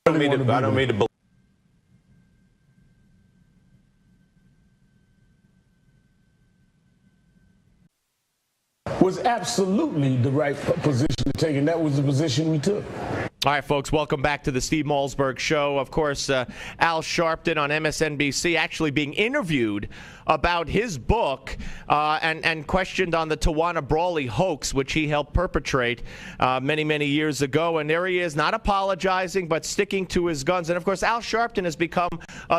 I don't mean to was absolutely the right position to take, and that was the position we took. All right, folks, welcome back to the Steve Malzberg Show. Of course, Al Sharpton on MSNBC actually being interviewed about his book and questioned on the Tawana Brawley hoax, which he helped perpetrate many, many years ago. And there he is, not apologizing, but sticking to his guns. And, of course, Al Sharpton has become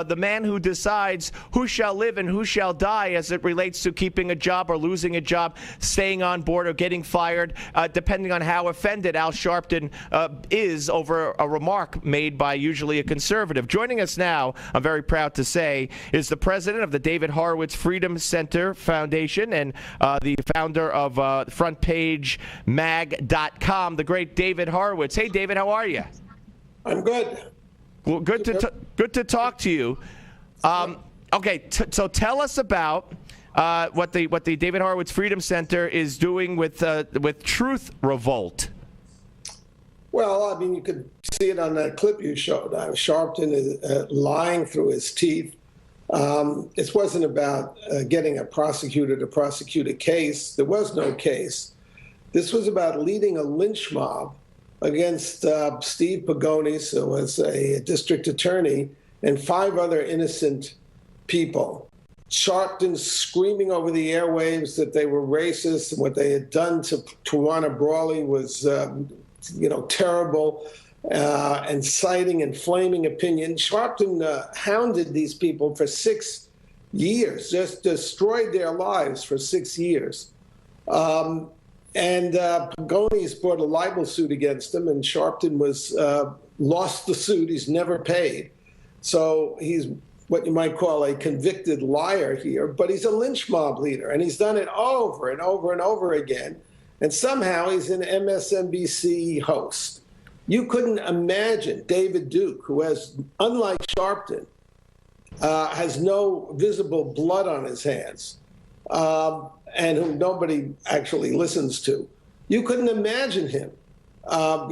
the man who decides who shall live and who shall die as it relates to keeping a job or losing a job, staying on board or getting fired, depending on how offended Al Sharpton is over a remark made by usually a conservative. Joining us now, I'm very proud to say, is the president of the David Horowitz Freedom Center Foundation and the founder of frontpagemag.com, the great David Horowitz. Hey, David, how are you? I'm good. Well, good to talk to you. Okay, so tell us about what the David Horowitz Freedom Center is doing with Truth Revolt. Well, I mean, you could see it on that clip you showed. Sharpton is lying through his teeth. It wasn't about getting a prosecutor to prosecute a case. There was no case. This was about leading a lynch mob against Steve Pagonis, who was a district attorney, and 5 other innocent people. Sharpton screaming over the airwaves that they were racist and what they had done to Tawana Brawley was terrible, and citing inflaming opinion. Sharpton hounded these people for 6 years, just destroyed their lives for 6 years. And Pagonis brought a libel suit against him, and Sharpton was lost the suit. He's never paid. So he's what you might call a convicted liar here, but he's a lynch mob leader, and he's done it over and over and over again. And somehow he's an MSNBC host. You couldn't imagine David Duke, who has, unlike Sharpton, has no visible blood on his hands, and whom nobody actually listens to. You couldn't imagine him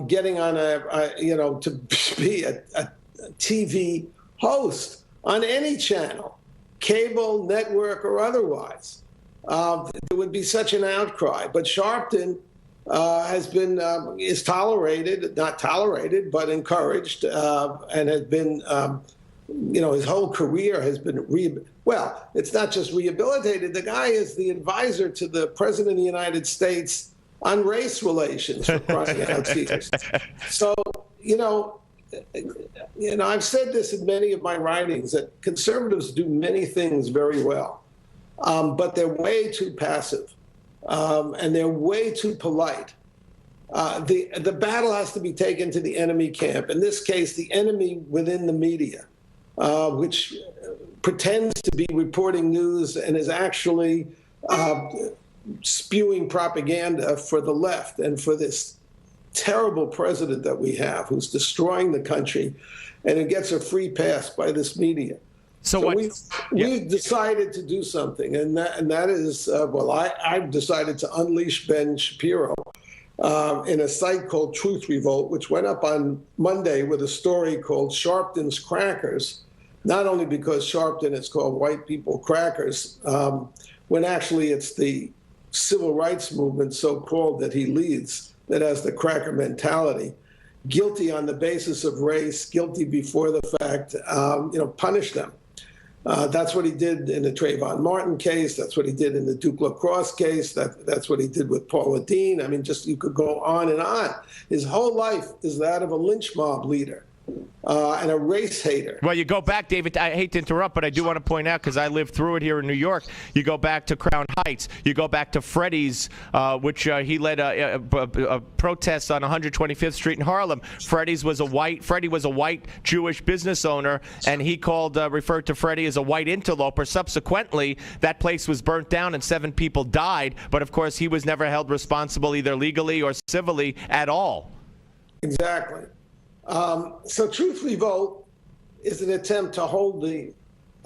getting on to be a TV host on any channel, cable, network, or otherwise. There would be such an outcry. But Sharpton is tolerated, not tolerated, but encouraged, and has been, his whole career has been, it's not just rehabilitated. The guy is the advisor to the President of the United States on race relations, for crying out tears. So, I've said this in many of my writings, that conservatives do many things very well. But they're way too passive, and they're way too polite. The battle has to be taken to the enemy camp. In this case, the enemy within the media, which pretends to be reporting news and is actually spewing propaganda for the left and for this terrible president that we have, who's destroying the country, and who gets a free pass by this media. So we've decided to do something, and that is, I've decided to unleash Ben Shapiro in a site called Truth Revolt, which went up on Monday with a story called Sharpton's Crackers, not only because Sharpton is called White People Crackers, when actually it's the civil rights movement, so-called, that he leads, that has the cracker mentality. Guilty on the basis of race, guilty before the fact, punish them. That's what he did in the Trayvon Martin case. That's what he did in the Duke LaCrosse case. That's what he did with Paula Dean. I mean, you could go on and on. His whole life is that of a lynch mob leader and a race hater. Well, you go back, David, I hate to interrupt, but I do want to point out, because I lived through it here in New York, you go back to Crown Heights, you go back to Freddie's, which he led a protest on 125th Street in Harlem. Freddie was a white Jewish business owner, and he referred to Freddie as a white interloper. Subsequently, that place was burnt down and 7 people died, but of course he was never held responsible either legally or civilly at all. Exactly. So Truth Revolt is an attempt to hold the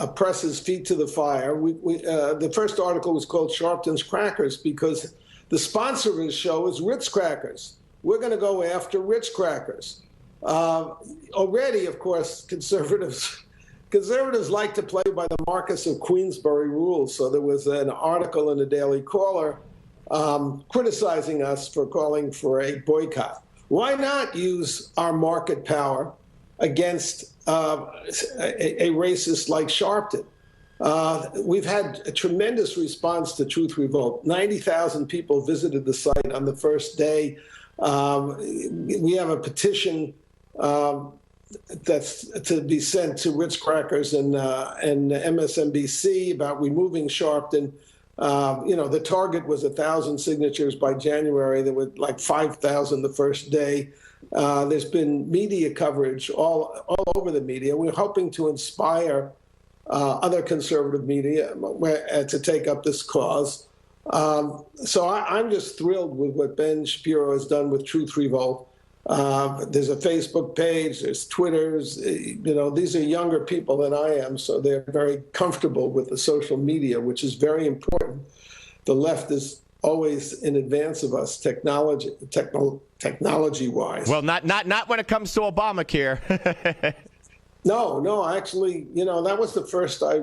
oppressor's feet to the fire. The first article was called Sharpton's Crackers because the sponsor of his show is Ritz Crackers. We're going to go after Ritz Crackers. Already, of course, conservatives like to play by the Marquess of Queensberry rules. So there was an article in the Daily Caller criticizing us for calling for a boycott. Why not use our market power against a racist like Sharpton? We've had a tremendous response to Truth Revolt. 90,000 people visited the site on the first day. We have a petition that's to be sent to Ritz Crackers and MSNBC about removing Sharpton. The target was 1,000 signatures by January. There were like 5,000 the first day. There's been media coverage all over the media. We're hoping to inspire other conservative media to take up this cause. So I'm just thrilled with what Ben Shapiro has done with Truth Revolt. There's a Facebook page, there's Twitters. These are younger people than I am, so they're very comfortable with the social media, which is very important. The left is always in advance of us technology-wise. Well, not when it comes to Obamacare. No, actually, that was the first I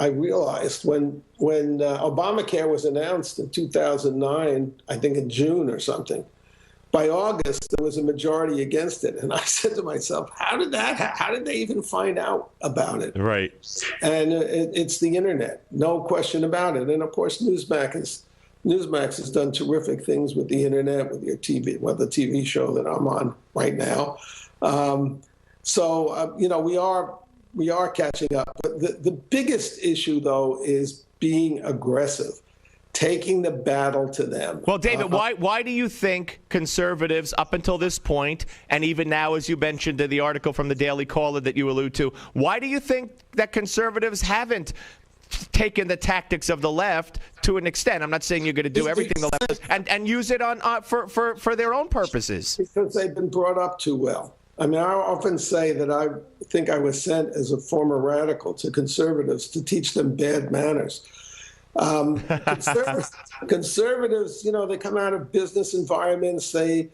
realized when Obamacare was announced in 2009, I think in June or something. By August, there was a majority against it, and I said to myself, "How did they even find out about it?" Right. And it's the internet, no question about it. And of course, Newsmax has done terrific things with the internet, with your TV, the TV show that I'm on right now. We are catching up. But the biggest issue, though, is being aggressive, taking the battle to them. Well, David, why do you think conservatives, up until this point, and even now, as you mentioned in the article from the Daily Caller that you allude to, why do you think that conservatives haven't taken the tactics of the left to an extent? I'm not saying you're going to do everything the left does, and use it on for their own purposes. Because they've been brought up too well. I mean, I often say that I think I was sent as a former radical to conservatives to teach them bad manners. Conservatives, they come out of business environments. They're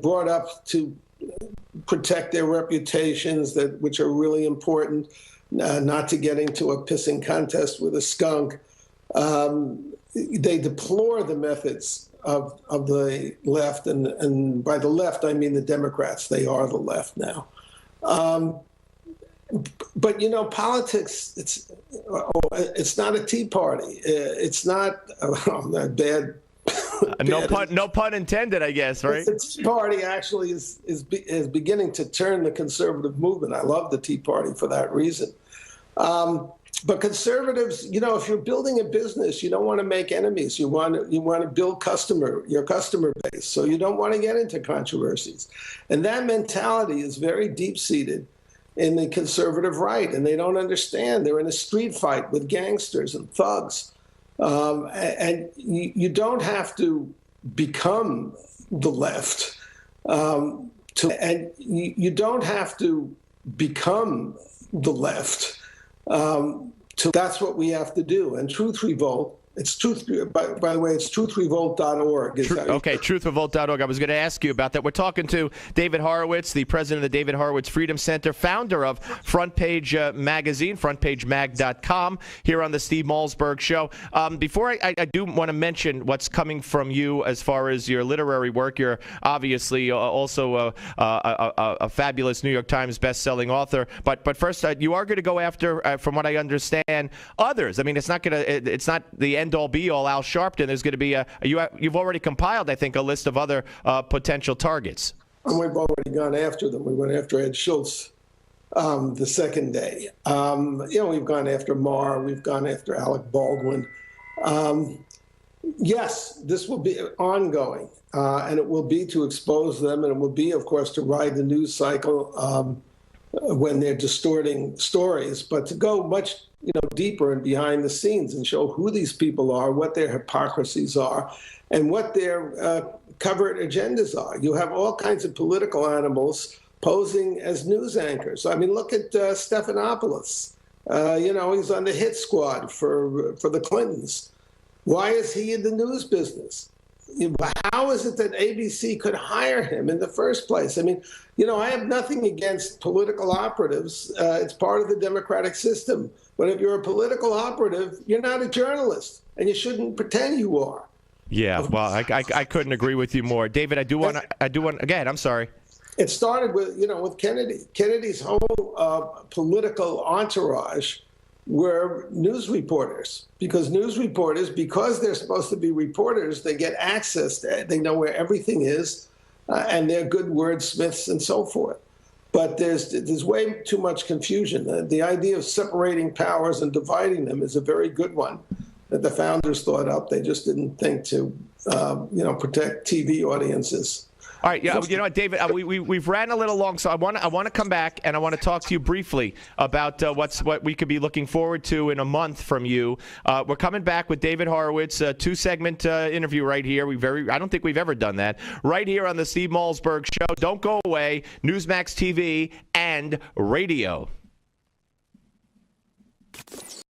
brought up to protect their reputations, which are really important, not to get into a pissing contest with a skunk. They deplore the methods of the left, and by the left, I mean the Democrats. They are the left now. But politics, it's not a Tea Party. It's not bad. No pun intended, I guess, right? The Tea Party actually is beginning to turn the conservative movement. I love the Tea Party for that reason. But conservatives, if you're building a business, you don't want to make enemies. You want to build your customer base. So you don't want to get into controversies. And that mentality is very deep-seated in the conservative right, and they don't understand. They're in a street fight with gangsters and thugs. And you don't have to become the left. You don't have to become the left. That's what we have to do. And Truth Revolt, it's truth. By the way, it's truthrevolt.org. Truthrevolt.org. I was going to ask you about that. We're talking to David Horowitz, the president of the David Horowitz Freedom Center, founder of Front Page Magazine, frontpagemag.com, here on the Steve Malzberg Show. Before I do want to mention what's coming from you as far as your literary work. You're obviously also a fabulous New York Times best-selling author. But first, you are going to go after, from what I understand, others. I mean, it's not the end-all be-all Al Sharpton. There's going to be you've already compiled, I think, a list of other potential targets. And we've already gone after them. We went after Ed Schultz the second day. We've gone after Maher. We've gone after Alec Baldwin. Yes, this will be ongoing, and it will be to expose them, and it will be, of course, to ride the news cycle when they're distorting stories, but to go much deeper and behind the scenes and show who these people are, what their hypocrisies are, and what their covert agendas are. You have all kinds of political animals posing as news anchors. I mean, look at Stephanopoulos. He's on the hit squad for the Clintons. Why is he in the news business? How is it that ABC could hire him in the first place? I mean, I have nothing against political operatives. It's part of the democratic system. But if you're a political operative, you're not a journalist, and you shouldn't pretend you are. Yeah, well, I couldn't agree with you more, David. I do want. Again, I'm sorry. It started with Kennedy. Kennedy's whole political entourage were news reporters, because they're supposed to be reporters, they get access they know where everything is, and they're good wordsmiths and so forth. But there's way too much confusion. The idea of separating powers and dividing them is a very good one that the founders thought up. They just didn't think to protect TV audiences. All right, yeah, you know what, David, we've ran a little long, so I want to come back and I want to talk to you briefly about what we could be looking forward to in a month from you. We're coming back with David Horowitz, a 2-segment interview right here. I don't think we've ever done that. Right here on the Steve Malzberg Show. Don't go away. Newsmax TV and radio.